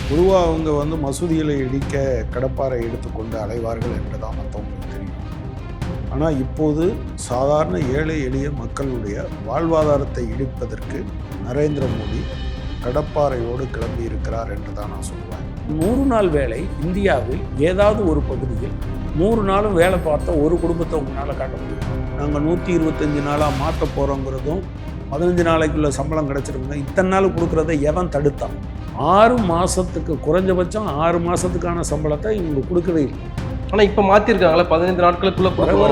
பொதுவாக அவங்க மசூதிகளை இடிக்க கடப்பாரை எடுத்துக்கொண்டு அலைவார்கள் என்றுதான் மற்றவங்களுக்கு தெரியும். ஆனால் இப்போது சாதாரண ஏழை எளிய மக்களுடைய வாழ்வாதாரத்தை இடிப்பதற்கு நரேந்திர மோடி கடப்பாறையோடு கிளம்பி இருக்கிறார் என்று தான் நான் சொல்லுவேன். 100 நாள் வேலை இந்தியாவில் ஏதாவது ஒரு பகுதியில் 100 நாளும் வேலை பார்த்த ஒரு குடும்பத்தை உங்களால் காட்ட முடியும். நாங்கள் 125 நாளாக மாற்ற போகிறோங்கிறதும் 15 நாளைக்குள்ள சம்பளம் கிடச்சிருங்க இத்தனை நாள் கொடுக்குறத எவன் தடுத்தான்? 6 மாதத்துக்கு குறைஞ்சபட்சம் 6 மாதத்துக்கான சம்பளத்தை இவங்க கொடுக்கவே இல்லை. ஆனால் இப்போ மாற்றிருக்காங்களே 15 நாட்களுக்குள்ளே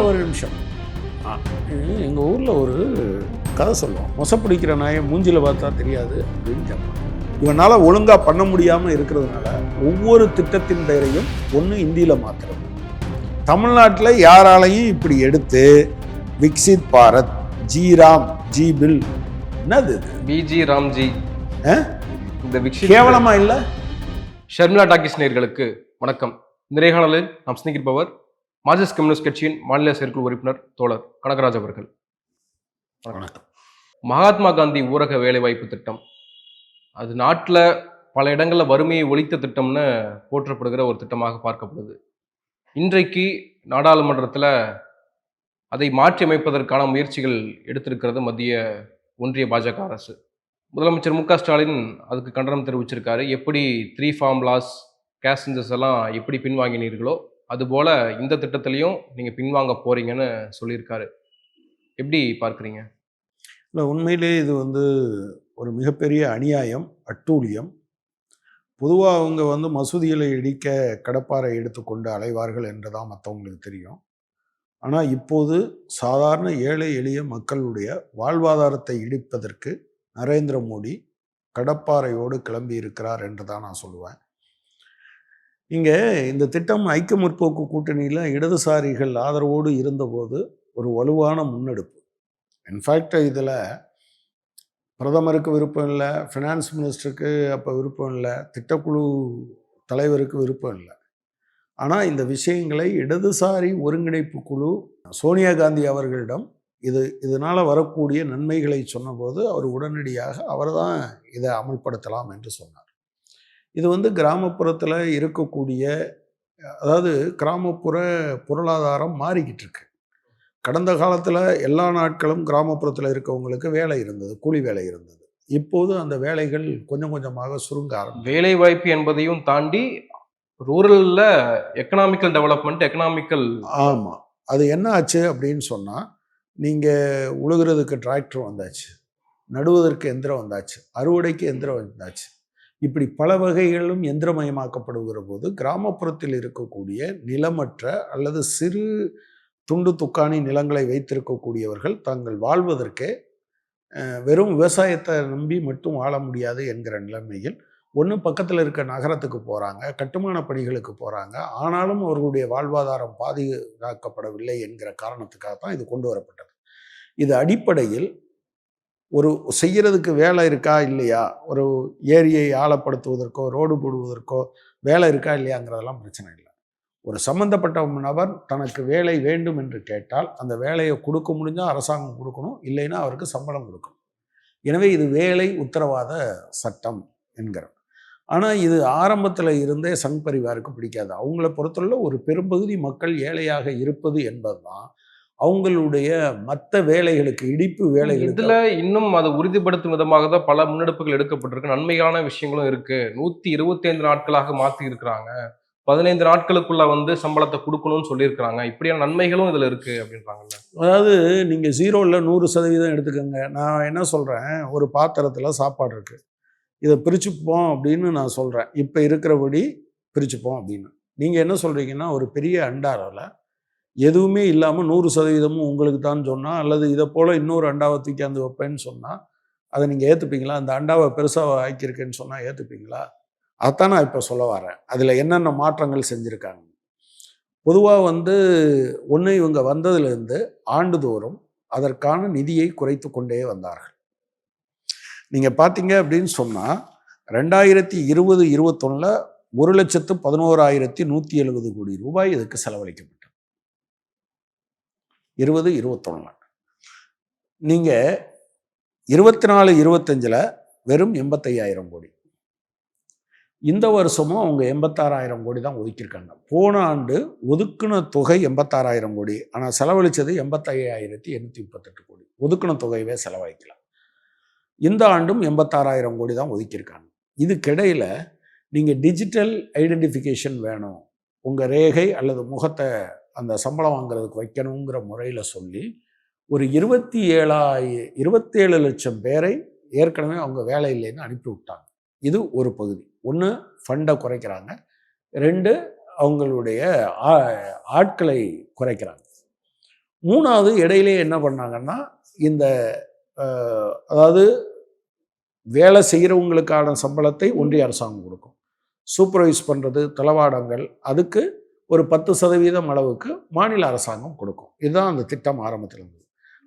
ஒரு நிமிஷம். எங்கள் ஊரில் ஒரு கதை சொல்லுவோம், மொசப்பிடிக்கிற நாயை மூஞ்சில் பார்த்தா தெரியாது அப்படின்னு கேட்பான். இவனால் ஒழுங்காக பண்ண முடியாமல் இருக்கிறதுனால ஒவ்வொரு திட்டத்தின் பெயரையும் ஒன்று இந்தியில் மாற்றுறது. தமிழ்நாட்டில் யாராலையும் இப்படி எடுத்து Viksit Bharat, G Ram, G bill, என்னது பிஜி ராம்ஜி, இந்த விக்சித் கேவலமா இல்லை? ஷர்மிளா டாக்கிஸ் நேயர்களுக்கு வணக்கம். இந்த நேர்காணலில் நாம் சிந்திக்கிருப்பவர் மார்க்சிஸ்ட் கம்யூனிஸ்ட் கட்சியின் மாநில செயற்குழு உறுப்பினர் தோழர் கனகராஜ் அவர்கள். வணக்கம். மகாத்மா காந்தி ஊரக வேலைவாய்ப்பு திட்டம், அது நாட்டில் பல இடங்களில் வறுமையை ஒழித்த திட்டம்னு போற்றப்படுகிற ஒரு திட்டமாக பார்க்கப்படுது. இன்றைக்கு நாடாளுமன்றத்தில் அதை மாற்றி அமைப்பதற்கான முயற்சிகள் எடுத்திருக்கிறது மத்திய ஒன்றிய பாஜக அரசு. முதலமைச்சர் மு க ஸ்டாலின் அதுக்கு கண்டனம் தெரிவிச்சிருக்காரு. எப்படி 3 ஃபார்முலாஸ், கேஷ் சென்சஸ் எல்லாம் எப்படி பின்வாங்கினீர்களோ அதுபோல் இந்த திட்டத்திலையும் நீங்கள் பின்வாங்க போறீங்கன்னு சொல்லியிருக்காரு. எப்படி பார்க்குறீங்க? இல்லை, உண்மையிலே இது ஒரு மிகப்பெரிய அநியாயம், அட்டூழியம். பொதுவாக அவங்க மசூதிகளை இடிக்க கடப்பாரை எடுத்துக்கொண்டு அலைவார்கள் என்று தான் மற்றவங்களுக்கு தெரியும். ஆனால் இப்போது சாதாரண ஏழை எளிய மக்களுடைய வாழ்வாதாரத்தை இடிப்பதற்கு நரேந்திர மோடி கடப்பாறையோடு கிளம்பி இருக்கிறார் என்று தான் நான் சொல்லுவேன். இங்கே இந்த திட்டம் ஐக்கிய முற்போக்கு கூட்டணியில் இடதுசாரிகள் ஆதரவோடு இருந்தபோது ஒரு வலுவான முன்னெடுப்பு. இன்ஃபேக்ட் இதில் பிரதமருக்கு விருப்பம் இல்லை, ஃபினான்ஸ் மினிஸ்டருக்கு அப்போ விருப்பம் இல்லை, திட்டக்குழு தலைவருக்கு விருப்பம் இல்லை. ஆனால் இந்த விஷயங்களை இடதுசாரி ஒருங்கிணைப்பு குழு சோனியா காந்தி அவர்களிடம் இதனால் வரக்கூடிய நன்மைகளை சொன்னபோது அவர் உடனடியாக அவர் தான் இதை அமல்படுத்தலாம் என்று சொன்னார். இது கிராமப்புறத்தில் இருக்கக்கூடிய, அதாவது கிராமப்புற பொருளாதாரம் மாறிக்கிட்டு இருக்கு. கடந்த காலத்தில் எல்லா நாட்களும் கிராமப்புறத்தில் இருக்கவங்களுக்கு வேலை இருந்தது, கூலி வேலை இருந்தது. இப்போது அந்த வேலைகள் கொஞ்சம் கொஞ்சமாக சுருங்க ஆரம்பிக்கும். வேலை வாய்ப்பு என்பதையும் தாண்டி ரூரலில் எக்கனாமிக்கல் டெவலப்மெண்ட், ஆமாம், அது என்ன ஆச்சு அப்படின்னு சொன்னால், நீங்கள் உழுகிறதுக்கு டிராக்டர் வந்தாச்சு, நடுவதற்கு எந்திரம் வந்தாச்சு, அறுவடைக்கு எந்திரம் வந்தாச்சு. இப்படி பல வகைகளும் எந்திரமயமாக்கப்படுகிற போது கிராமப்புறத்தில் இருக்கக்கூடிய நிலமற்ற அல்லது சிறு துண்டு துக்காணி நிலங்களை வைத்திருக்கக்கூடியவர்கள் தங்கள் வாழ்வதற்கே வெறும் விவசாயத்தை நம்பி மட்டும் வாழ முடியாது என்கிற நிலைமையில் ஒன்று பக்கத்தில் இருக்க நகரத்துக்கு போகிறாங்க, கட்டுமான பணிகளுக்கு போகிறாங்க. ஆனாலும் அவர்களுடைய வாழ்வாதாரம் பாதுகாக்கப்படவில்லை என்கிற காரணத்துக்காக தான் இது கொண்டு வரப்பட்டது. இது அடிப்படையில் ஒரு செய்கிறதுக்கு வேலை இருக்கா இல்லையா, ஒரு ஏரியை ஆழப்படுத்துவதற்கோ ரோடு போடுவதற்கோ வேலை இருக்கா இல்லையாங்கிறதெல்லாம் பிரச்சனை இல்லை. ஒரு சம்பந்தப்பட்ட நபர் தனக்கு வேலை வேண்டும் என்று கேட்டால் அந்த வேலையை கொடுக்க முடிஞ்சால் அரசாங்கம் கொடுக்கணும், இல்லைன்னா அவருக்கு சம்பளம் கொடுக்கணும். எனவே இது வேலை உத்தரவாத சட்டம் என்கிறார். ஆனால் இது ஆரம்பத்தில் இருந்தே சங் பரிவாருக்கு பிடிக்காது. அவங்கள பொறுத்தவரை ஒரு பெரும்பகுதி மக்கள் ஏழையாக இருப்பது என்பது தான் அவங்களுடைய மற்ற வேலைகளுக்கு, இடிப்பு வேலைகள். இதுல இன்னும் அதை உறுதிப்படுத்தும் விதமாக தான் பல முன்னெடுப்புகள் எடுக்கப்பட்டிருக்கு. நன்மையான விஷயங்களும் இருக்கு. 125 நாட்களாக மாற்றி இருக்கிறாங்க. 15 நாட்களுக்குள்ள சம்பளத்தை கொடுக்கணும்னு சொல்லியிருக்கிறாங்க. இப்படியான நன்மைகளும் இதுல இருக்கு அப்படின்றாங்கல்ல. அதாவது நீங்கள் 0ல் 100% எடுத்துக்கோங்க. நான் என்ன சொல்கிறேன், ஒரு பாத்திரத்தில் சாப்பாடு இருக்குது, இதை பிரிச்சுப்போம் அப்படின்னு நான் சொல்கிறேன். இப்போ இருக்கிறபடி பிரிச்சுப்போம் அப்படின்னு. நீங்கள் என்ன சொல்கிறீங்கன்னா, ஒரு பெரிய அண்டாவில் எதுவுமே இல்லாமல் 100% உங்களுக்கு தான் சொன்னால், அல்லது இதை போல் இன்னொரு அண்டாவை தூக்கியாந்து வைப்பேன்னு சொன்னால் அதை நீங்கள் ஏற்றுப்பீங்களா? அந்த அண்டாவை பெருசாக ஆக்கியிருக்கேன்னு சொன்னால் ஏற்றுப்பீங்களா? அதைத்தான் நான் இப்போ சொல்ல வரேன். அதில் என்னென்ன மாற்றங்கள் செஞ்சுருக்காங்க. பொதுவாக ஒன்று இவங்க வந்ததுலேருந்து ஆண்டுதோறும் அதற்கான நிதியை குறைத்து கொண்டே வந்தார்கள். நீங்கள் பார்த்தீங்க அப்படின்னு சொன்னால் 2020-21 1,11,170 கோடி ரூபாய் இதுக்கு செலவழிக்கப்பட்டது. 2021 நீங்கள் 24-25 வெறும் 85,000 கோடி. இந்த வருஷமும் அவங்க 86,000 கோடி தான் ஒதுக்கியிருக்காங்க. போன ஆண்டு ஒதுக்கின தொகை 86,000 கோடி, ஆனால் செலவழித்தது 85,838 கோடி. ஒதுக்கின தொகையவே செலவழிக்கல. இந்த ஆண்டும் 86,000 கோடி தான் ஒதுக்கியிருக்காங்க. இதுக்கிடையில் நீங்கள் டிஜிட்டல் ஐடென்டிஃபிகேஷன் வேணும், உங்கள் ரேகை அல்லது முகத்தை அந்த சம்பளம் வாங்குறதுக்கு வைக்கணுங்கிற முறையில் சொல்லி ஒரு 27 லட்சம் பேரை ஏற்கனவே அவங்க வேலை இல்லைன்னு அனுப்பி விட்டாங்க. இது ஒரு பகுதி. ஒன்று, ஃபண்டை குறைக்கிறாங்க. 2, அவங்களுடைய ஆட்களை குறைக்கிறாங்க. 3வது, இடையிலே என்ன பண்ணாங்கன்னா, இந்த அதாவது வேலை செய்கிறவங்களுக்கான சம்பளத்தை ஒன்றிய அரசாங்கம் கொடுக்கும். சூப்பர்வைஸ் பண்ணுறது, தளவாடங்கள், அதுக்கு ஒரு 10% அளவுக்கு மாநில அரசாங்கம் கொடுக்கும். இதுதான் அந்த திட்டம் ஆரம்பத்தில் இருந்தது.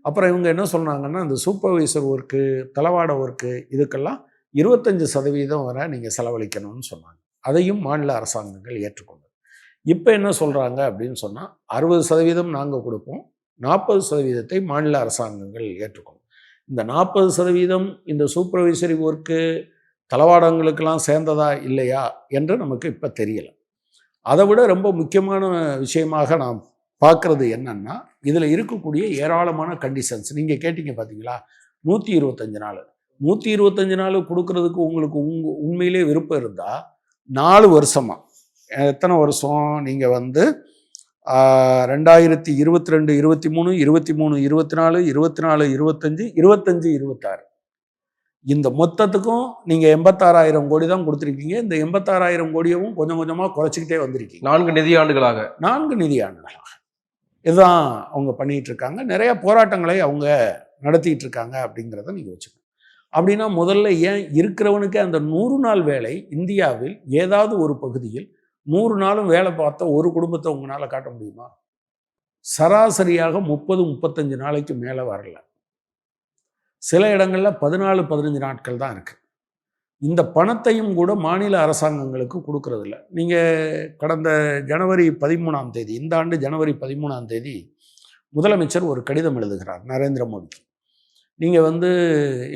அப்புறம் இவங்க என்ன சொன்னாங்கன்னா, இந்த சூப்பர்வைசர் ஒர்க்கு, தளவாட ஒர்க்கு, இதுக்கெல்லாம் 25% வரை நீங்கள் செலவழிக்கணும்னு சொன்னாங்க. அதையும் மாநில அரசாங்கங்கள் ஏற்றுக்கொண்டது. இப்போ என்ன சொல்கிறாங்க அப்படின்னு சொன்னால், 60% நாங்கள் கொடுப்போம், 40% மாநில அரசாங்கங்கள் ஏற்றுக்கொள்ளும். இந்த 40% இந்த சூப்பர்வைசரி ஒர்க்கு, தளவாடங்களுக்கெல்லாம் சேர்ந்ததா இல்லையா என்று நமக்கு இப்போ தெரியலை. அதை விட ரொம்ப முக்கியமான விஷயமாக நான் பார்க்குறது என்னன்னா, இதில் இருக்கக்கூடிய ஏராளமான கண்டிஷன்ஸ். நீங்கள் கேட்டீங்க பார்த்தீங்களா, 125 நாள். 125 நாள் கொடுக்கறதுக்கு உங்களுக்கு உண்மையிலே விருப்பம் இருந்தால் 4 வருஷமா, எத்தனை வருஷம் நீங்கள் வந்து 2022, 23, 23, 24, 24, 25, 25, 26 இந்த மொத்தத்துக்கும் நீங்கள் 86,000 கோடி தான் கொடுத்துருக்கீங்க. இந்த 86,000 கோடியவும் கொஞ்சம் கொஞ்சமாக குறைச்சிக்கிட்டே வந்திருக்கீங்க. 4 நிதியாண்டுகளாக. 4 நிதியாண்டுகளாக இதுதான் அவங்க பண்ணிகிட்டு இருக்காங்க. நிறைய போராட்டங்களை அவங்க நடத்திட்டு இருக்காங்க அப்படிங்கிறத நீங்கள் வச்சுக்கணும். அப்படின்னா முதல்ல ஏன் இருக்கிறவனுக்கு அந்த 100 நாள் வேலை இந்தியாவில் ஏதாவது ஒரு பகுதியில் 100 நாளும் வேலை பார்த்த ஒரு குடும்பத்தை உங்களால் காட்ட முடியுமா? சராசரியாக 30-35 நாளைக்கு மேலே வரல. சில இடங்களில் 14-15 நாட்கள் தான் இருக்குது. இந்த பணத்தையும் கூட மாநில அரசாங்கங்களுக்கு கொடுக்கறதில்ல. நீங்கள் கடந்த ஜனவரி 13ஆம் தேதி, இந்த ஆண்டு ஜனவரி 13ஆம் தேதி முதலமைச்சர் ஒரு கடிதம் எழுதுகிறார் நரேந்திர மோடிக்கு. நீங்கள் வந்து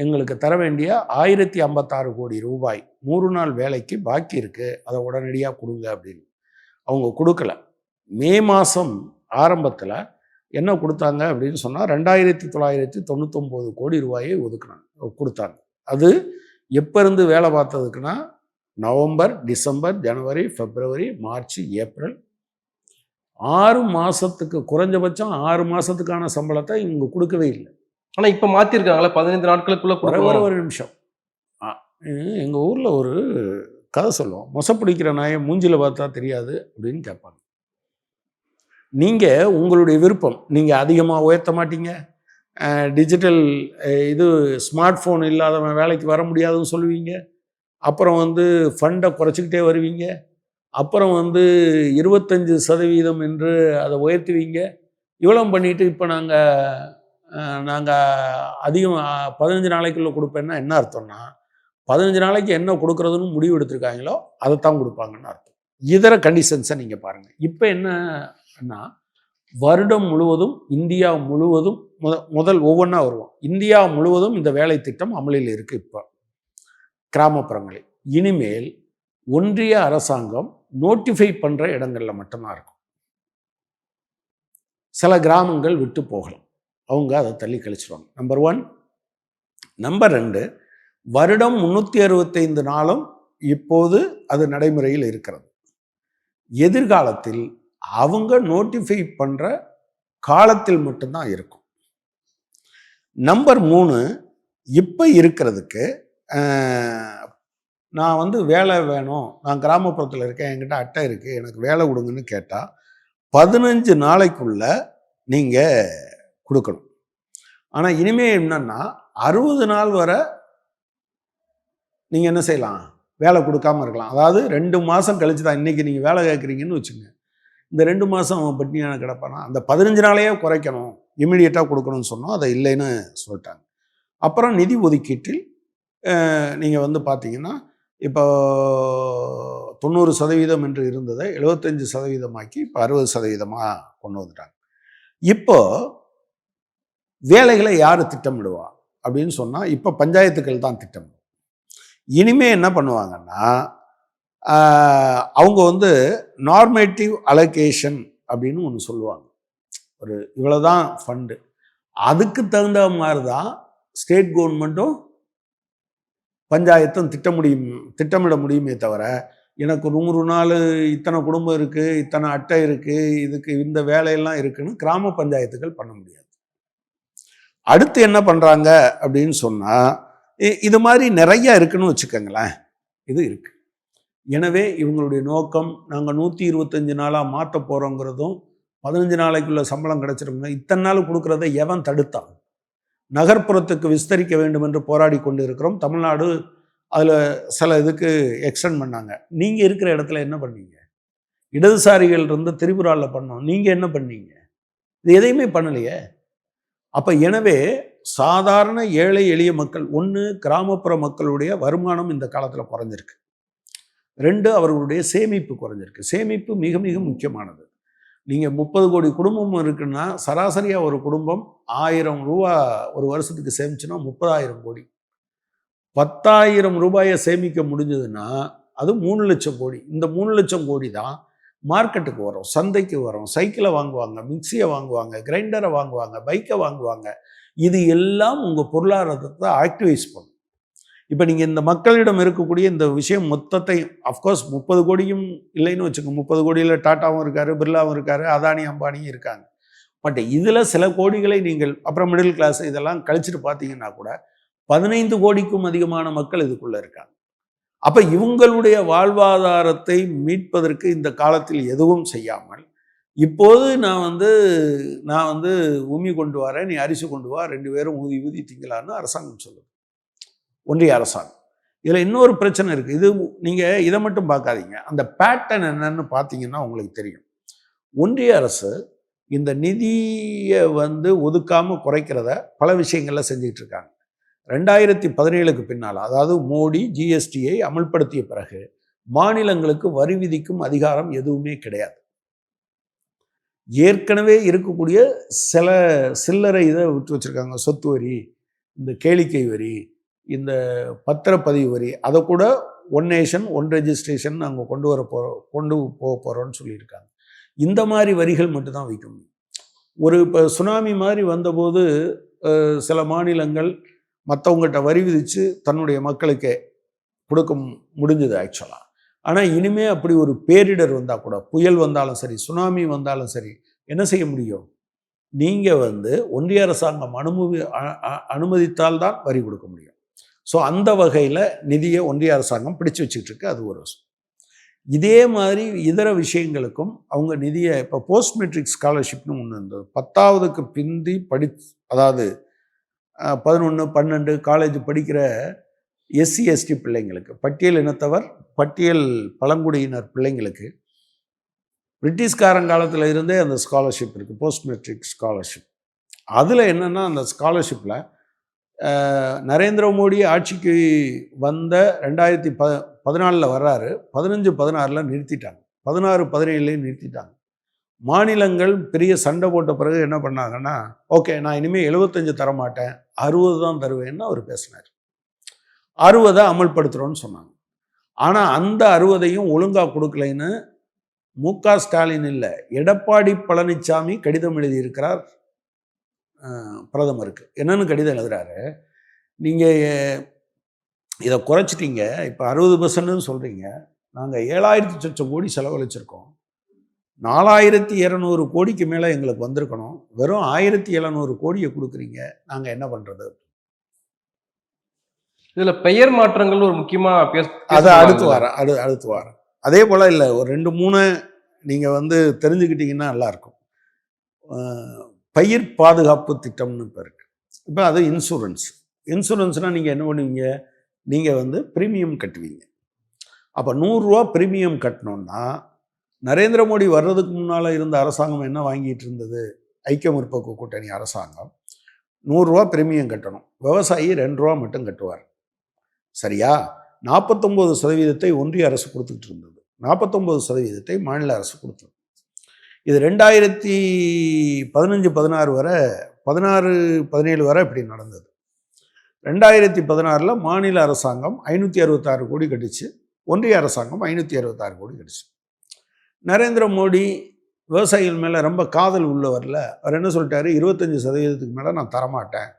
எங்களுக்கு தர வேண்டிய 1056 கோடி ரூபாய் 100 நாள் வேலைக்கு பாக்கி இருக்குது, அதை உடனடியாக கொடுங்க அப்படின்னு. அவங்க கொடுக்கல. மே மாதம் ஆரம்பத்தில் என்ன கொடுத்தாங்க அப்படின்னு சொன்னால் 2,999 கோடி ரூபாயை கொடுத்தாங்க. அது எப்போ இருந்து வேலை பார்த்ததுக்குன்னா, நவம்பர், டிசம்பர், ஜனவரி, பிப்ரவரி, மார்ச், ஏப்ரல் 6 மாதத்துக்கு, குறைஞ்சபட்சம் 6 மாதத்துக்கான சம்பளத்தை இவங்க கொடுக்கவே இல்லை. ஆனால் இப்போ மாற்றிருக்காங்களே 15 நாட்களுக்குள்ளே. ஒரு நிமிஷம், எங்கள் ஊரில் ஒரு கதை சொல்லுவோம், மொசப்பிடிக்கிற நாயை மூஞ்சில் பார்த்தா தெரியாது அப்படின்னு கேட்பாங்க. நீங்கள் உங்களுடைய விருப்பம், நீங்கள் அதிகமாக உயர்த்த மாட்டீங்க, டிஜிட்டல் இது ஸ்மார்ட் ஃபோன் இல்லாதவன் வேலைக்கு வர முடியாதுன்னு சொல்லுவீங்க, அப்புறம் வந்து ஃபண்டை குறைச்சிக்கிட்டே வருவீங்க, அப்புறம் வந்து 25% என்று அதை உயர்த்துவீங்க. இவ்வளோ பண்ணிவிட்டு இப்போ நாங்கள் அதிகம் 15 நாளைக்குள்ளே கொடுப்பேன்னா என்ன அர்த்தம்னா, 15 நாளைக்கு என்ன கொடுக்குறதுன்னு முடிவு எடுத்திருக்காங்களோ அதைத்தான் கொடுப்பாங்கன்னு அர்த்தம். இதர கண்டிஷன்ஸை நீங்கள் பாருங்கள். இப்போ என்னன்னா, வருடம் முழுவதும் இந்தியா முழுவதும் முதல் ஒவ்வொன்றா வருவோம். இந்தியா முழுவதும் இந்த வேலை திட்டம் அமலில் இருக்குது. இப்போ கிராமப்புறங்களில் இனிமேல் ஒன்றிய அரசாங்கம் நோட்டிஃபை பண்ணுற இடங்களில் மட்டும்தான் இருக்கும். சில கிராமங்கள் விட்டு போகலாம், அவங்க அதை தள்ளி கழிச்சிடுவாங்க. நம்பர் 1. நம்பர் 2, வருடம் 365 நாளும் இப்போது அது நடைமுறையில் இருக்கிறது. எதிர்காலத்தில் அவங்க நோட்டிஃபை பண்ணுற காலத்தில் மட்டும்தான் இருக்கும். நம்பர் 3, இப்போ இருக்கிறதுக்கு நான் வந்து வேலை வேணும், நான் கிராமப்புறத்தில் இருக்கேன், என்கிட்ட அட்டை இருக்குது, எனக்கு வேலை கொடுங்கன்னு கேட்டால் 15 நாளைக்குள்ள நீங்கள் கொடுக்கணும். ஆனால் இனிமேல் என்னன்னா 60 நாள் வரை நீங்கள் என்ன செய்யலாம், வேலை கொடுக்காமல் இருக்கலாம். அதாவது 2 மாதம் கழிச்சு தான், இன்றைக்கி நீங்கள் வேலை கேட்குறீங்கன்னு வச்சுங்க, இந்த 2 மாதம் அவன் பட்டினியான கிடப்பானா, அந்த 15 நாளையே குறைக்கணும், இமிடியேட்டாக கொடுக்கணும்னு சொன்னோம், அதை இல்லைன்னு சொல்லிட்டாங்க. அப்புறம் நிதி ஒதுக்கீட்டில் நீங்கள் வந்து பார்த்தீங்கன்னா, இப்போ 90% என்று இருந்ததை 75% ஆக்கி இப்போ 60% கொண்டு வந்துட்டாங்க. இப்போ வேலைகளை யார் திட்டமிடுவா அப்படின்னு சொன்னால், இப்போ பஞ்சாயத்துக்கள் தான் திட்டமிடும். இனிமே என்ன பண்ணுவாங்கன்னா, அவங்க வந்து நார்மேட்டிவ் அலோகேஷன் அப்படின்னு ஒன்று சொல்லுவாங்க. ஒரு இவ்வளோதான் ஃபண்டு, அதுக்கு தகுந்த மாதிரி தான் ஸ்டேட் கவர்மெண்ட்டும் பஞ்சாயத்தும் திட்டமிட முடியுமே தவிர, எனக்கு 100 நாள் இத்தனை குடும்பம் இருக்குது, இத்தனை அட்டை இருக்குது, இதுக்கு இந்த வேலையெல்லாம் இருக்குன்னு கிராம பஞ்சாயத்துகள் பண்ண முடியாது. அடுத்து என்ன பண்ணுறாங்க அப்படின்னு சொன்னால், இது மாதிரி நிறைய இருக்குன்னு வச்சுக்கோங்களேன். இது இருக்கு. எனவே இவங்களுடைய நோக்கம், நாங்கள் 125 நாளாக மாற்ற போகிறோங்கிறதும், 15 நாளைக்குள்ள சம்பளம் கிடைச்சிருங்க, இத்தனை நாள் கொடுக்குறத எவன் தடுத்தான்? நகர்ப்புறத்துக்கு விஸ்தரிக்க வேண்டும் என்று போராடி கொண்டு இருக்கிறோம். தமிழ்நாடு அதில் சில இதுக்கு எக்ஸ்டெண்ட் பண்ணாங்க. நீங்கள் இருக்கிற இடத்துல என்ன பண்ணீங்க? இடதுசாரிகள் இருந்து திரிபுராவில் பண்ணோம், நீங்கள் என்ன பண்ணீங்க? இது எதையுமே பண்ணலையே. அப்போ எனவே சாதாரண ஏழை எளிய மக்கள், ஒன்று கிராமப்புற மக்களுடைய வருமானம் இந்த காலத்தில் குறைஞ்சிருக்கு, 2 அவர்களுடைய சேமிப்பு குறைஞ்சிருக்கு. சேமிப்பு மிக மிக முக்கியமானது. நீங்கள் 30 கோடி குடும்பம் இருக்குன்னா சராசரியாக ஒரு குடும்பம் 1000 ரூபா ஒரு வருஷத்துக்கு சேமிச்சுன்னா 30,000 கோடி. 10,000 ரூபாயை சேமிக்க முடிஞ்சதுன்னா அது 3 லட்சம் கோடி. இந்த 3 லட்சம் கோடி தான் மார்க்கெட்டுக்கு வரும், சந்தைக்கு வரும், சைக்கிளை வாங்குவாங்க, மிக்சியை வாங்குவாங்க, கிரைண்டரை வாங்குவாங்க, பைக்கை வாங்குவாங்க. இது எல்லாம் உங்கள் பொருளாதாரத்தை ஆக்டிவைஸ் பண்ணும். இப்போ நீங்கள் இந்த மக்களிடம் இருக்கக்கூடிய இந்த விஷயம் மொத்தத்தை, அஃப்கோர்ஸ் 30 கோடியும் இல்லைன்னு வச்சுக்கோங்க, 30 கோடியில் டாட்டாவும் இருக்காரு, பிர்லாவும் இருக்காரு, அதானி அம்பானியும் இருக்காங்க. பட் இதில் சில கோடிகளை நீங்கள் அப்புறம் மிடில் கிளாஸ் இதெல்லாம் கழிச்சிட்டு பார்த்தீங்கன்னா கூட 15 கோடிக்கும் அதிகமான மக்கள் இதுக்குள்ளே இருக்காங்க. அப்போ இவங்களுடைய வாழ்வாதாரத்தை மீட்பதற்கு இந்த காலத்தில் எதுவும் செய்யாமல், இப்போது நான் வந்து உமி கொண்டு வரேன், நீ அரிசி கொண்டு வா, 2 பேரும் ஊதி ஊதி திங்கலான்னு அரசாங்கம் சொல்லுது, ஒன்றிய அரசாங்கம். இதில் இன்னொரு பிரச்சனை இருக்குது. இது நீங்கள் இதை மட்டும் பார்க்காதீங்க, அந்த பேட்டர்ன் என்னன்னு பார்த்தீங்கன்னா உங்களுக்கு தெரியும். ஒன்றிய அரசு இந்த நிதியை ஒதுக்காமல் குறைக்கிறத பல விஷயங்களில் செஞ்சிட்டு இருக்காங்க. 2017க்கு பின்னால், அதாவது மோடி ஜிஎஸ்டியை அமல்படுத்திய பிறகு மாநிலங்களுக்கு வரி விதிக்கும் அதிகாரம் எதுவுமே கிடையாது. ஏற்கனவே இருக்கக்கூடிய சில சில்லறை இதை விட்டு வச்சுருக்காங்க. சொத்து வரி, இந்த கேளிக்கை வரி, இந்த பத்திரப்பதிவு வரி, அதை கூட ஒன் நேஷன் ஒன் ரெஜிஸ்ட்ரேஷன் நாங்கள் கொண்டு போக போகிறோன்னு சொல்லியிருக்காங்க. இந்த மாதிரி வரிகள் மட்டும்தான் வைக்க முடியும். இப்போ சுனாமி மாதிரி வந்தபோது சில மாநிலங்கள் மற்றவங்ககிட்ட வரி விதித்து தன்னுடைய மக்களுக்கே கொடுக்க முடிஞ்சது ஆக்சுவலாக. ஆனால் இனிமே அப்படி ஒரு பேரிடர் வந்தால் கூட, புயல் வந்தாலும் சரி, சுனாமி வந்தாலும் சரி, என்ன செய்ய முடியும்? நீங்கள் ஒன்றிய அரசாங்கம் அனுமதித்தால் தான் வரி கொடுக்க முடியும். ஸோ அந்த வகையில் நிதியை ஒன்றிய அரசாங்கம் பிடிச்சு வச்சுக்கிட்டு இருக்கு. அது ஒரு இதே மாதிரி இதர விஷயங்களுக்கும் அவங்க நிதியை, இப்போ போஸ்ட் மெட்ரிக் ஸ்காலர்ஷிப்னு ஒன்று இருந்தது. 10ஆவதுக்கு பிந்தி அதாவது 11, 12 காலேஜ் படிக்கிற எஸ்சி எஸ்டி பிள்ளைங்களுக்கு, பட்டியல் இனத்தவர், பட்டியல் பழங்குடியினர் பிள்ளைங்களுக்கு பிரிட்டிஷ்காரங்காலத்தில் இருந்தே அந்த ஸ்காலர்ஷிப் இருக்குது, போஸ்ட் மெட்ரிக் ஸ்காலர்ஷிப். அதில் என்னென்னா, அந்த ஸ்காலர்ஷிப்பில் நரேந்திர மோடி ஆட்சிக்கு வந்த 2014 வர்றாரு, 15, 16 நிறுத்திட்டாங்க, 16, 17 நிறுத்திட்டாங்க. மாநிலங்கள் பெரிய சண்டை போட்ட பிறகு என்ன பண்ணாங்கன்னா, ஓகே நான் இனிமேல் 75 தரமாட்டேன், 60 தான் தருவேன்னு அவர் பேசினார். 60 அமல்படுத்துகிறோன்னு சொன்னாங்க. ஆனால் அந்த 60ஐயும் ஒழுங்காக கொடுக்கலைன்னு மு.க. ஸ்டாலின் இல்லை, எடப்பாடி பழனிசாமி கடிதம் எழுதியிருக்கிறார் பிரதமருக்கு. என்னன்னு கடிதம் எழுதுறாரு, நீங்கள் இதை குறைச்சிட்டீங்க, இப்போ 60% சொல்கிறீங்க, நாங்கள் 7,000 லட்சம் கோடி செலவழிச்சிருக்கோம், 4,200 கோடிக்கு மேலே எங்களுக்கு வந்திருக்கணும், வெறும் 1,700 கோடியை கொடுக்குறீங்க, நாங்கள் என்ன பண்ணுறது? இதில் பெயர் மாற்றங்கள் ஒரு முக்கியமாக அதை அடுத்து வாரம் அதே போல் இல்லை, ஒரு 2, 3 நீங்கள் தெரிஞ்சுக்கிட்டீங்கன்னா நல்லாயிருக்கும். பயிர் பாதுகாப்பு திட்டம்னு இப்போ இருக்குது. இப்போ அது இன்சூரன்ஸ்னால் நீங்கள் என்ன பண்ணுவீங்க? நீங்கள் ப்ரீமியம் கட்டுவீங்க. அப்போ 100 ரூபா ப்ரீமியம் கட்டணுன்னா, நரேந்திர மோடி வர்றதுக்கு முன்னால் இருந்த அரசாங்கம் என்ன வாங்கிட்டு இருந்தது? ஐக்கிய முற்போக்கு கூட்டணி அரசாங்கம் 100 ரூபா ப்ரீமியம் கட்டணும், விவசாயி 2 ரூபா மட்டும் கட்டுவார். சரியா? 49% ஒன்றிய அரசு கொடுத்துக்கிட்டு இருந்தது, 49% மாநில அரசு கொடுத்தது. இது 2015-16 வரை, 16-17 வரை இப்படி நடந்தது. 2016 மாநில அரசாங்கம் 566 கோடி கட்டிச்சு, ஒன்றிய அரசாங்கம் 566 கோடி கிடைச்சு. நரேந்திர மோடி விவசாயிகள் மேலே ரொம்ப காதல் உள்ளவரில் அவர் என்ன சொல்லிட்டாரு, 25% மேலே நான் தரமாட்டேன்,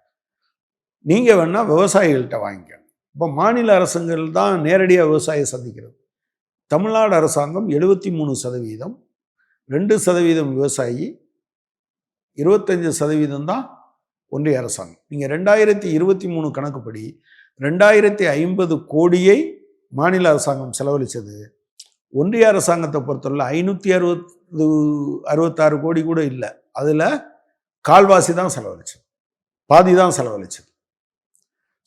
நீங்கள் வேணால் விவசாயிகள்கிட்ட வாங்கிக்கணும். இப்போ மாநில அரசுகள் தான் நேரடியாக விவசாயியை சந்திக்கிறது. தமிழ்நாடு அரசாங்கம் 73%, 2% விவசாயி, 25% தான் ஒன்றிய அரசாங்கம். நீங்கள் 2023 கணக்குப்படி 2050 கோடியை மாநில அரசாங்கம் செலவழித்தது. ஒன்றிய அரசாங்கத்தை பொறுத்தவரை 566 கோடி கூட இல்லை, அதில் கால்வாசி தான் செலவழிச்சது, பாதி தான் செலவழிச்சது.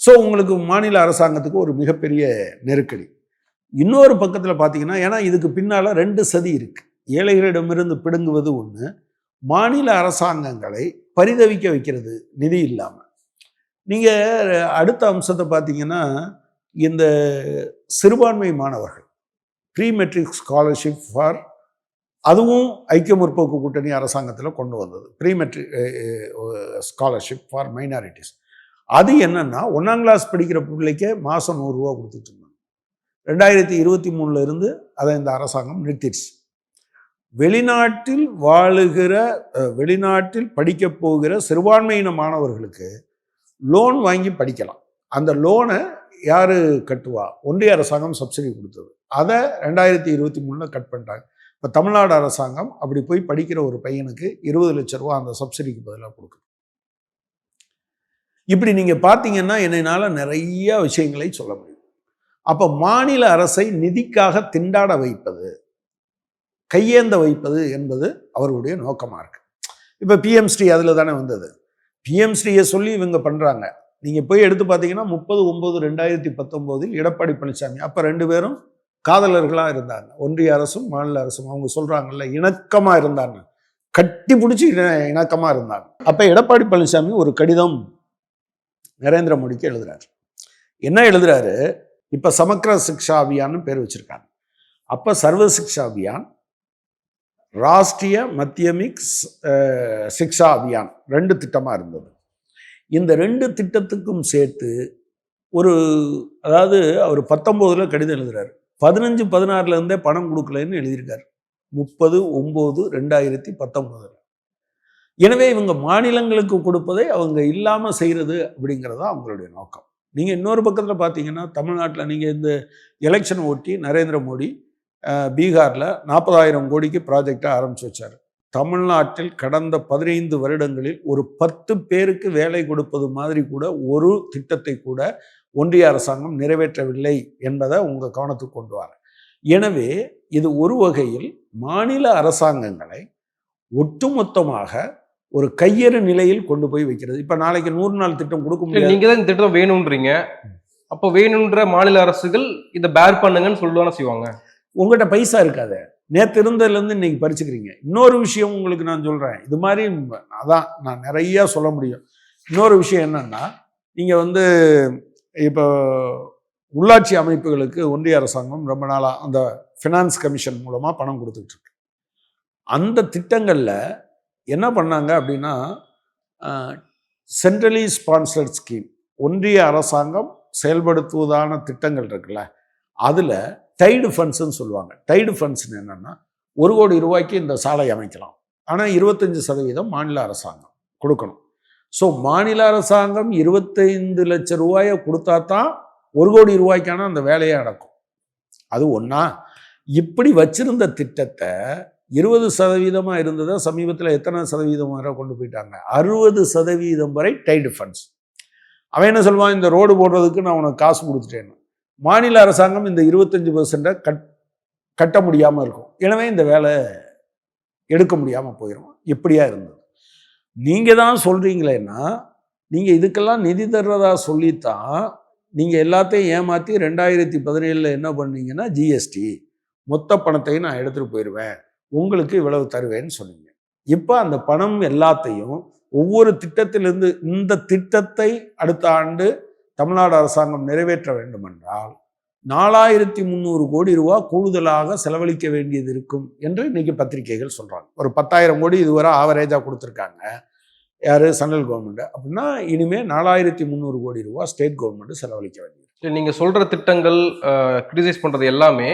ஸோ உங்களுக்கு மாநில அரசாங்கத்துக்கு ஒரு மிகப்பெரிய நெருக்கடி. இன்னொரு பக்கத்தில் பார்த்தீங்கன்னா, ஏன்னா இதுக்கு பின்னால் 2 சதி இருக்குது. ஏழைகளிடமிருந்து பிடுங்குவது ஒன்று, மாநில அரசாங்கங்களை பரிதவிக்க வைக்கிறது நிதி இல்லாமல். நீங்கள் அடுத்த அம்சத்தை பார்த்தீங்கன்னா, இந்த சிறுபான்மை மாணவர்கள் ப்ரீ மெட்ரிக் ஸ்காலர்ஷிப் ஃபார், அதுவும் ஐக்கிய முற்போக்கு கூட்டணி அரசாங்கத்தில் கொண்டு வந்தது, pre matric scholarship for minorities. அது என்னன்னா 1ஆம் கிளாஸ் படிக்கிற பிள்ளைக்கே மாதம் 100 ரூபா கொடுத்துட்டு இருந்தாங்க. 2023 இருந்து அதை இந்த அரசாங்கம் நிறுத்திடுச்சு. வெளிநாட்டில் வாழுகிற, வெளிநாட்டில் படிக்க போகிற சிறுபான்மையின மாணவர்களுக்கு லோன் வாங்கி படிக்கலாம். அந்த லோனை யார் கட்டுவா? ஒன்றிய அரசாங்கம் சப்சிடி கொடுத்தது. அதை 2023 கட் பண்ணிட்டாங்க. இப்போ தமிழ்நாடு அரசாங்கம் அப்படி போய் படிக்கிற ஒரு பையனுக்கு 20 லட்ச ரூபா அந்த சப்சிடிக்கு பதிலாக கொடுக்குது. இப்படி நீங்கள் பார்த்தீங்கன்னா என்னால் நிறைய விஷயங்களை சொல்ல முடியும். அப்போ மாநில அரசை நிதிக்காக திண்டாட வைப்பது, கையேந்த வைப்பது என்பது அவர்களுடைய நோக்கமாக இருக்கு. இப்போ பிஎம்ஸ்ரீ அதில் தானே வந்தது. பிஎம்ஸ்ரீயை சொல்லி இவங்க பண்ணுறாங்க. நீங்கள் போய் எடுத்து பார்த்தீங்கன்னா 30/9/2019 எடப்பாடி பழனிசாமி, அப்போ 2 பேரும் காதலர்களாக இருந்தாங்க. ஒன்றிய அரசும் மாநில அரசும் அவங்க சொல்கிறாங்கல்ல, இணக்கமாக இருந்தாங்க, கட்டி பிடிச்சி இணக்கமாக இருந்தாங்க. அப்போ எடப்பாடி பழனிசாமி ஒரு கடிதம் நரேந்திர மோடிக்கு எழுதுறாரு. என்ன எழுதுறாரு? இப்போ சமக்ர சிக்ஷா அபியான்னு பேர் வச்சிருக்காங்க. அப்போ சர்வ சிக்ஷா அபியான், ராஷ்டிரிய மத்தியமிக் சிக்ஷா அபியான் 2 திட்டமாக இருந்தது. இந்த 2 திட்டத்துக்கும் சேர்த்து ஒரு, அதாவது அவர் 19 கடிதம் எழுதுறாரு. 15-16 இருந்தே பணம் கொடுக்கலன்னு எழுதியிருக்காரு. 30/9/2019. எனவே இவங்க மாநிலங்களுக்கு கொடுப்பதை அவங்க இல்லாமல் செய்கிறது அப்படிங்கிறது அவங்களுடைய நோக்கம். நீங்கள் இன்னொரு பக்கத்தில் பார்த்தீங்கன்னா, தமிழ்நாட்டில் நீங்கள் இந்த எலெக்ஷன் ஒட்டி நரேந்திர மோடி பீகாரில் 40,000 கோடிக்கு ப்ராஜெக்டை ஆரம்பித்து வச்சார். தமிழ்நாட்டில் கடந்த 15 வருடங்களில் ஒரு 10 பேருக்கு வேலை கொடுப்பது மாதிரி கூட ஒரு திட்டத்தை கூட ஒன்றிய அரசாங்கம் நிறைவேற்றவில்லை என்பதை உங்கள் கவனத்துக்கு கொண்டு வர. எனவே இது ஒரு வகையில் மாநில அரசாங்கங்களை ஒட்டுமொத்தமாக ஒரு கையறு நிலையில் கொண்டு போய் வைக்கிறது. இப்போ நாளைக்கு 100 நாள் திட்டம் கொடுக்க முடியாது. நீங்கள் தான் இந்த திட்டம் வேணும்ன்றீங்க. அப்போ வேணுன்ற மாநில அரசுகள் இதை பேர் பண்ணுங்கன்னு சொல்லுவானே செய்வாங்க. உங்கள்கிட்ட பைசா இருக்காது. நேற்று இருந்ததுலேருந்து இன்னைக்கு பறிச்சுக்கிறீங்க. இன்னொரு விஷயம் உங்களுக்கு நான் சொல்கிறேன், இது மாதிரி அதான் நான் நிறையா சொல்ல முடியும். இன்னொரு விஷயம் என்னன்னா, நீங்கள் இப்போ உள்ளாட்சி அமைப்புகளுக்கு ஒன்றிய அரசாங்கம் ரொம்ப நாளாக அந்த ஃபினான்ஸ் கமிஷன் மூலமாக பணம் கொடுத்துட்டு இருக்கு. அந்த திட்டங்களில் என்ன பண்ணாங்க அப்படின்னா, சென்ட்ரலி ஸ்பான்சர்ட் ஸ்கீம், ஒன்றிய அரசாங்கம் செயல்படுத்துவதான திட்டங்கள் இருக்குல்ல, அதில் டைடு ஃபண்ட்ஸ்ன்னு சொல்லுவாங்க. டைடு ஃபண்ட்ஸ்ன்னு என்னென்னா, 1 கோடி ரூபாய்க்கு இந்த சாலை அமைக்கலாம், ஆனால் 25% மாநில அரசாங்கம் கொடுக்கணும். ஸோ மாநில அரசாங்கம் 25 லட்சம் ரூபாயை கொடுத்தா தான் 1 கோடி ரூபாய்க்கான அந்த வேலையை நடக்கும். அது ஒன்றா. இப்படி வச்சிருந்த திட்டத்தை 20% இருந்ததை சமீபத்தில் எத்தனை சதவீதம் வரை கொண்டு போயிட்டாங்க? 60% வரை டைடு ஃபண்ட்ஸ். அவன் என்ன சொல்லுவான், இந்த ரோடு போடுறதுக்கு நான் உனக்கு காசு கொடுத்துட்டேன்னு. மாநில அரசாங்கம் இந்த 25% கட்ட முடியாமல் இருக்கும். எனவே இந்த வேலை எடுக்க முடியாமல் போயிடும். இப்படியா இருந்தது. நீங்கள் தான் சொல்கிறீங்களேன்னா, நீங்கள் இதுக்கெல்லாம் நிதி தர்றதா சொல்லித்தான் நீங்கள் எல்லாத்தையும் ஏமாற்றி 2017 என்ன பண்ணீங்கன்னா, ஜிஎஸ்டி மொத்த பணத்தையும் நான் எடுத்துகிட்டு போயிடுவேன், உங்களுக்கு இவ்வளவு தருவேன்னு சொன்னீங்க. இப்போ அந்த பணம் எல்லாத்தையும் ஒவ்வொரு திட்டத்திலிருந்து, இந்த திட்டத்தை அடுத்த ஆண்டு தமிழ்நாடு அரசாங்கம் நிறைவேற்ற வேண்டும் என்றால் 4300 கோடி ரூபா கூடுதலாக செலவழிக்க வேண்டியது இருக்கும் என்று இன்னைக்கு பத்திரிகைகள் சொல்கிறாங்க. ஒரு 10,000 கோடி இதுவரை ஆவரேஜாக கொடுத்துருக்காங்க. யார்? Central government. அப்படின்னா இனிமேல் 4300 கோடி ரூபா ஸ்டேட் கவர்மெண்ட் செலவழிக்க வேண்டியது. நீங்க சொல்ற திட்டங்கள் கிரிட்டிசைஸ் பண்றது எல்லாமே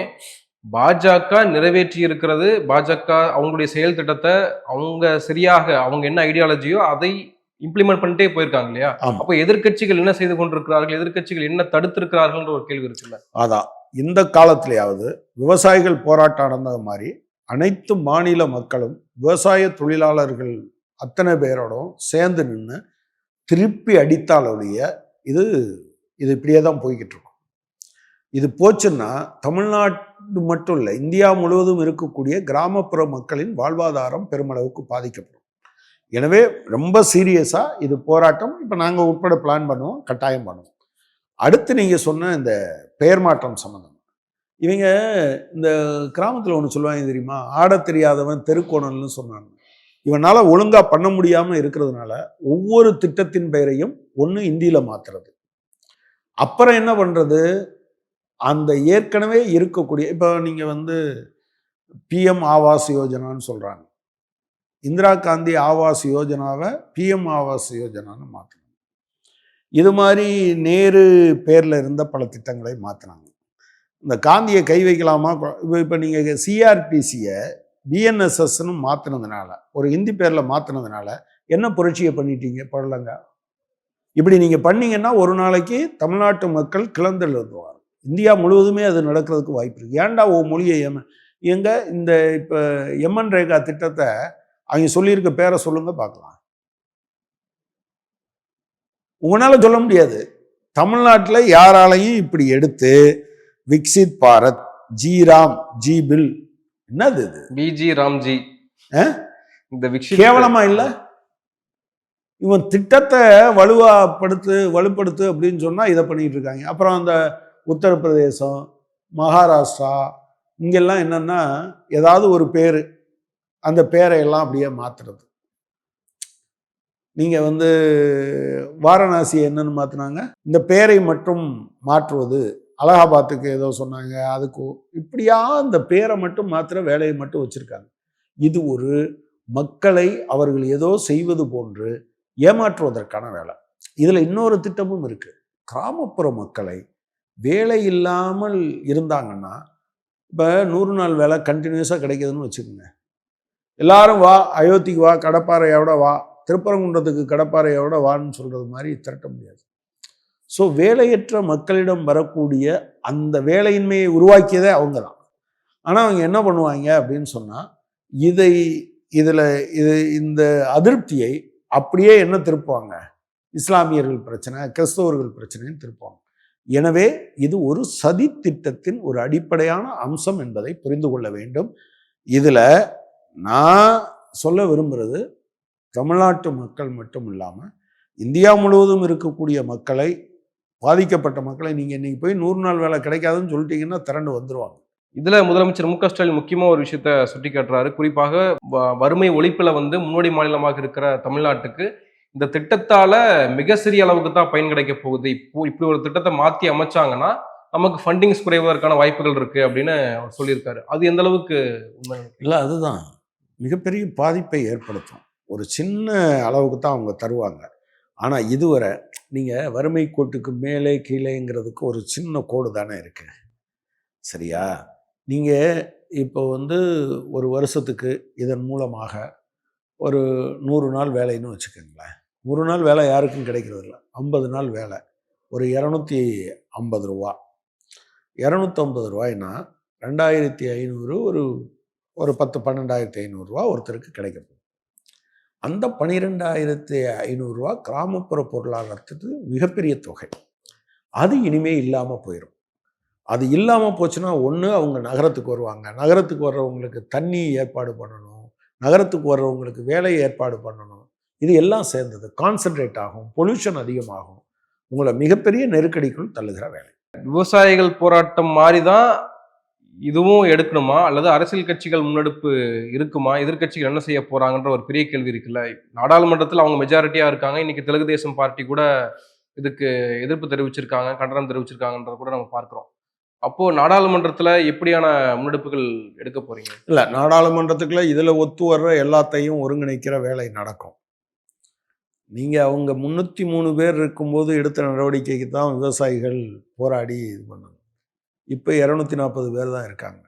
பாஜக நிறைவேற்றி இருக்கிறது. பாஜக அவங்களுடைய செயல் திட்டத்தை அவங்க சரியாக அவங்க என்ன ஐடியாலஜியோ அதை இம்ப்ளிமெண்ட் பண்ணிட்டே போயிருக்காங்க இல்லையா? ஆமா. அப்போ எதிர்க்கட்சிகள் என்ன செய்து கொண்டிருக்கிறார்கள்? எதிர்க்கட்சிகள் என்ன தடுத்திருக்கிறார்கள்ன்ற ஒரு கேள்வி இருக்குல்ல. அதான் இந்த காலத்திலேயாவது விவசாயிகள் போராட்டம் நடந்தது மாதிரி அனைத்து மாநில மக்களும் விவசாய தொழிலாளர்கள் அத்தனை பேரோடும் சேர்ந்து நின்று திருப்பி அடித்தாலுடைய இது இது இப்படியே தான் போய்கிட்டு இருக்கும். இது போச்சுன்னா தமிழ்நாடு மட்டும் இல்லை, இந்தியா முழுவதும் இருக்கக்கூடிய கிராமப்புற மக்களின் வாழ்வாதாரம் பெருமளவுக்கு பாதிக்கப்படும். எனவே ரொம்ப சீரியஸாக இது போராட்டம் இப்போ நாங்கள் உட்பட பிளான் பண்ணுவோம், கட்டாயம் பண்ணுவோம். அடுத்து நீங்கள் சொன்ன இந்த பெயர் மாற்றம் சம்மந்தம், இவங்க இந்த கிராமத்தில் ஒன்று சொல்லுவாங்க தெரியுமா, ஆட தெரியாதவன் தெருக்கோணல்னு சொன்னாங்க. இவனால் ஒழுங்காக பண்ண முடியாமல் இருக்கிறதுனால ஒவ்வொரு திட்டத்தின் பெயரையும் ஒன்று இந்தியில் மாற்றுறது. அப்புறம் என்ன பண்ணுறது, அந்த ஏற்கனவே இருக்கக்கூடிய இப்போ நீங்கள் வந்து பிஎம் ஆவாஸ் யோஜனான்னு சொல்கிறாங்க, இந்திரா காந்தி ஆவாஸ் யோஜனாவை பிஎம் ஆவாஸ் யோஜனான்னு மாற்றினாங்க. இது மாதிரி நேரு பேரில் இருந்த பல திட்டங்களை மாற்றினாங்க. இந்த காந்தியை கை வைக்கலாமா, இப்போ நீங்கள் சிஆர்பிசியை பிஎன்எஸ்எஸ்ன்னு மாற்றினதுனால, ஒரு ஹிந்தி பேரில் மாற்றினதுனால என்ன புரட்சியை பண்ணிட்டீங்க பழலங்க. இப்படி நீங்கள் பண்ணீங்கன்னா ஒரு நாளைக்கு தமிழ்நாட்டு மக்கள் கிளந்தெழுந்துவார். இந்தியா முழுவதுமே அது நடக்கிறதுக்கு வாய்ப்பு இருக்குது. ஏன்டா ஓ மொழியை எங்க இந்த இப்போ எம்என் ரேகா திட்டத்தை அவங்க சொல்லியிருக்க பேரை சொல்லுங்க பார்க்கலாம். உங்களால் சொல்ல முடியாது. தமிழ்நாட்டில் யாராலையும் இப்படி எடுத்து Viksit Bharat, G Ram G bill, என்னது இது பிஜி ராம்ஜி, இந்த கேவலமா இல்லை? இவன் திட்டத்தை வலுப்படுத்து அப்படின்னு சொன்னா இதை பண்ணிட்டு இருக்காங்க. அப்புறம் அந்த உத்தரப்பிரதேசம், மகாராஷ்டிரா இங்கெல்லாம் என்னன்னா ஏதாவது ஒரு பேர், அந்த பேரை எல்லாம் அப்படியே மாத்துறது. நீங்க வந்து வாரணாசி என்னன்னு மாத்தினாங்க, இந்த பேரை மட்டும் மாற்றுவது. அலகாபாத்துக்கு ஏதோ சொன்னாங்க, அதுக்கு இப்படியா இந்த பேரை மட்டும் மாத்திர வேலையை மட்டும் வச்சிருக்காங்க. இது ஒரு மக்களை அவர்கள் ஏதோ செய்வது போன்று ஏமாற்றுவதற்கான வேலை. இதுல இன்னொரு திட்டமும் இருக்கு. கிராமப்புற மக்களை வேலை இல்லாமல் இருந்தாங்கன்னா, இப்போ 100 நாள் வேலை கண்டினியூஸாக கிடைக்குதுன்னு வச்சுக்கோங்க. எல்லாரும் வா, அயோத்திக்கு வா, கடப்பாறையோட வா, திருப்பரங்குன்றத்துக்கு கடப்பாறையோட வான்னு சொல்றது மாதிரி திரட்ட முடியாது. ஸோ வேலையற்ற மக்களிடம் வரக்கூடிய அந்த வேலையின்மையை உருவாக்கியதே அவங்க தான். ஆனால் அவங்க என்ன பண்ணுவாங்க அப்படின்னு சொன்னால், இந்த அதிருப்தியை அப்படியே என்ன திருப்புவாங்க, இஸ்லாமியர்கள் பிரச்சனை, கிறிஸ்தவர்கள் பிரச்சனைன்னு திருப்புவாங்க. எனவே இது ஒரு சதி திட்டத்தின் ஒரு அடிப்படையான அம்சம் என்பதை புரிந்து கொள்ள வேண்டும். இதில் நான் சொல்ல விரும்புகிறது, தமிழ்நாட்டு மக்கள் மட்டும் இல்லாமல் இந்தியா முழுவதும் இருக்கக்கூடிய மக்களை, பாதிக்கப்பட்ட மக்களை நீங்கள் இன்னைக்கு போய் 100 நாள் வேலை கிடைக்காதுன்னு சொல்லிட்டீங்கன்னா திரண்டு வந்துடுவாங்க. இதுல முதலமைச்சர் மு க ஸ்டாலின் முக்கியமா ஒரு விஷயத்த சுட்டி காட்டுறாரு. குறிப்பாக வறுமை ஒழிப்புல முன்னோடி மாநிலமாக இருக்கிற தமிழ்நாட்டுக்கு இந்த திட்டத்தால மிக சிறிய அளவுக்கு தான் பயன் கிடைக்க போகுது. இப்போ இப்படி ஒரு திட்டத்தை மாத்தி அமைச்சாங்கன்னா நமக்கு ஃபண்டிங்ஸ் குறைவதற்கான வாய்ப்புகள் இருக்கு அப்படின்னு அவர் சொல்லியிருக்காரு. அது எந்த அளவுக்கு உண்மை? இல்லை, அதுதான் மிகப்பெரிய பாதிப்பை ஏற்படுத்தும். ஒரு சின்ன அளவுக்கு தான் அவங்க தருவாங்க. ஆனால் இதுவரை நீங்கள் வறுமை கோட்டுக்கு மேலே கீழேங்கிறதுக்கு ஒரு சின்ன கோடு தானே இருக்கு, சரியா? நீங்கள் இப்போ ஒரு வருஷத்துக்கு இதன் மூலமாக ஒரு 100 நாள் வேலைன்னு வச்சுக்கோங்களேன். 100 நாள் வேலை யாருக்கும் கிடைக்கிறது இல்லை. 50 நாள் வேலை ஒரு 250 ரூபா. 250 ரூபாய்னா 2500, ஒரு 10-12,500 ரூபா ஒருத்தருக்கு கிடைக்கும். அந்த 12,500 ரூபா கிராமப்புற பொருளாதாரத்துக்கு மிகப்பெரிய தொகை. அது இனிமே இல்லாமல் போயிடும். அது இல்லாமல் போச்சுன்னா, ஒன்று அவங்க நகரத்துக்கு வருவாங்க, நகரத்துக்கு வர்றவங்களுக்கு தண்ணி ஏற்பாடு பண்ணணும், நகரத்துக்கு வர்றவங்களுக்கு வேலை ஏற்பாடு பண்ணணும். இது எல்லாம் சேர்ந்தது கான்சென்ட்ரேட் ஆகும், பொல்யூஷன் அதிகமாகும், உங்களை மிகப்பெரிய நெருக்கடிக்குள் தள்ளுகிற வேலை. விவசாயிகள் போராட்டம் மாதிரி தான் இதுவும் எடுக்கணுமா, அல்லது அரசியல் கட்சிகள் முன்னெடுப்பு இருக்குமா, எதிர்க்கட்சிகள் என்ன செய்ய போறாங்கன்ற ஒரு பெரிய கேள்வி இருக்குல்ல. நாடாளுமன்றத்தில் அவங்க மெஜாரிட்டியா இருக்காங்க. இன்னைக்கு தெலுங்கு தேசம் பார்ட்டி கூட இதுக்கு எதிர்ப்பு தெரிவிச்சிருக்காங்க, கண்டனம் தெரிவிச்சிருக்காங்கன்றத கூட நம்ம பார்க்கிறோம். அப்போ நாடாளுமன்றத்துல எப்படியான முன்னெடுப்புகள் எடுக்க போறீங்க? இல்ல, நாடாளுமன்றத்துக்குள்ள இதுல ஒத்து வர்ற எல்லாத்தையும் ஒருங்கிணைக்கிற வேலை நடக்கும். நீங்கள் அவங்க 303 பேர் இருக்கும்போது எடுத்த நடவடிக்கைக்கு தான் விவசாயிகள் போராடி இது பண்ணாங்க. இப்போ 240 பேர் தான் இருக்காங்க.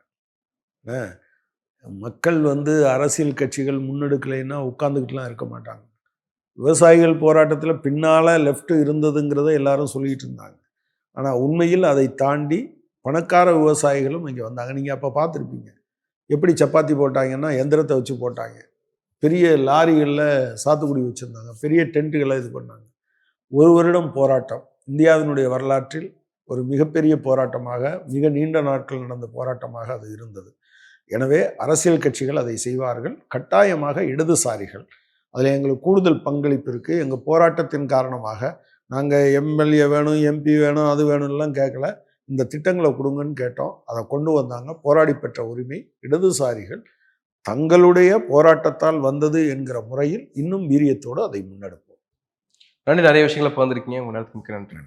மக்கள் வந்து அரசியல் கட்சிகள் முன்னெடுக்கலைன்னா உட்காந்துக்கிட்டுலாம் இருக்க மாட்டாங்க. விவசாயிகள் போராட்டத்தில் பின்னால் லெஃப்ட் இருந்ததுங்கிறத எல்லாரும் சொல்லிகிட்டு இருந்தாங்க. ஆனால் உண்மையில் அதை தாண்டி பணக்கார விவசாயிகளும் இங்கே வந்தாங்க. நீங்கள் அப்போ பார்த்துருப்பீங்க எப்படி சப்பாத்தி போட்டாங்கன்னா எந்திரத்தை வச்சு போட்டாங்க. பெரிய லாரிகளில் சாத்துக்குடி வச்சுருந்தாங்க. பெரிய டென்ட்டுகளை இது பண்ணாங்க. ஒரு வருடம் போராட்டம் இந்தியாவினுடைய வரலாற்றில் ஒரு மிகப்பெரிய போராட்டமாக, மிக நீண்ட நாட்கள் நடந்த போராட்டமாக அது இருந்தது. எனவே அரசியல் கட்சிகள் அதை செய்வார்கள். கட்டாயமாக இடதுசாரிகள் அதில் எங்களுக்கு கூடுதல் பங்களிப்பு இருக்குது. எங்கள் போராட்டத்தின் காரணமாக நாங்கள் எம்எல்ஏ வேணும், எம்பி வேணும், அது வேணும்லாம் கேட்கல. இந்த திட்டங்களை கொடுங்கன்னு கேட்டோம். அதை கொண்டு வந்தாங்க. போராடி பெற்ற உரிமை இடதுசாரிகள் தங்களுடைய போராட்டத்தால் வந்தது என்கிற முறையில் இன்னும் வீரியத்தோடு அதை முன்னெடுப்போம். நிறைய விஷயங்களை பகிர்ந்திருக்கீங்க. உங்கள் நேரத்துக்கு மிக்க நன்றி.